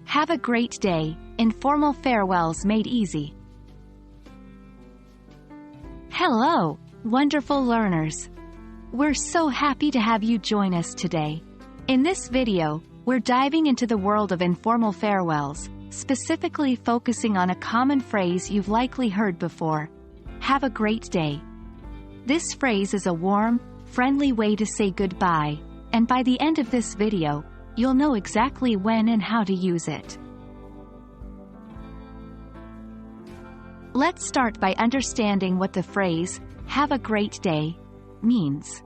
Have a great day. Informal farewells made easy. Hello, wonderful learners. We're so happy to have you join us today. In this video, we're diving into the world of informal farewells, specifically focusing on a common phrase you've likely heard before. Have a great day. This phrase is a warm, friendly way to say goodbye, and by the end of this video, you'll know exactly when and how to use it. Let's start by understanding what the phrase, "have a great day," means.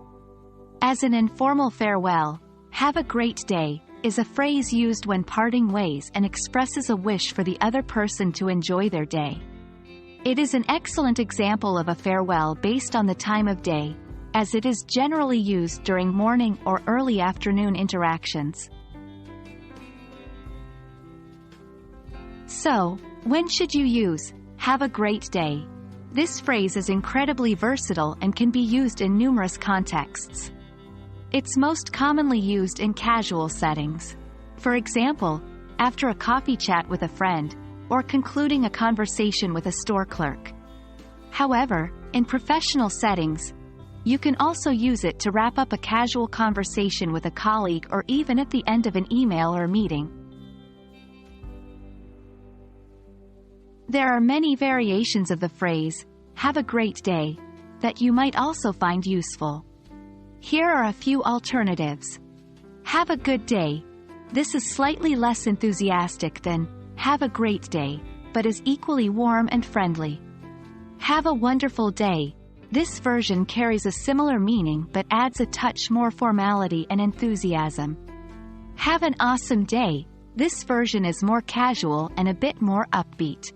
As an informal farewell, "have a great day" is a phrase used when parting ways and expresses a wish for the other person to enjoy their day. It is an excellent example of a farewell based on the time of day, as it is generally used during morning or early afternoon interactions. So, when should you use "have a great day"? This phrase is incredibly versatile and can be used in numerous contexts. It's most commonly used in casual settings. For example, after a coffee chat with a friend, or concluding a conversation with a store clerk. However, in professional settings, you can also use it to wrap up a casual conversation with a colleague or even at the end of an email or meeting. There are many variations of the phrase, "have a great day," that you might also find useful. Here are a few alternatives. Have a good day. This is slightly less enthusiastic than "have a great day," but is equally warm and friendly. Have a wonderful day. This version carries a similar meaning but adds a touch more formality and enthusiasm. Have an awesome day. This version is more casual and a bit more upbeat.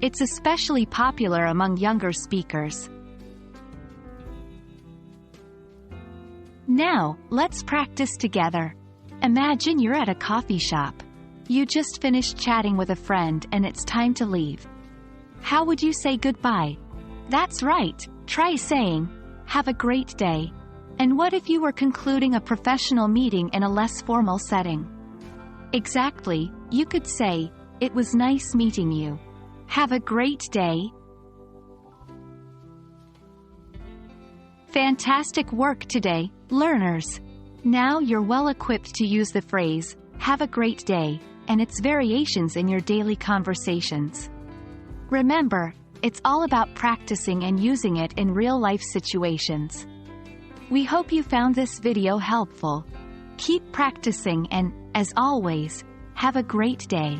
It's especially popular among younger speakers. Now, let's practice together. Imagine you're at a coffee shop. You just finished chatting with a friend and it's time to leave. How would you say goodbye? That's right. Try saying, "Have a great day." And what if you were concluding a professional meeting in a less formal setting? Exactly, you could say, "It was nice meeting you. Have a great day." Fantastic work today, learners! Now you're well equipped to use the phrase, "have a great day," and its variations in your daily conversations. Remember, it's all about practicing and using it in real-life situations. We hope you found this video helpful. Keep practicing and, as always, have a great day.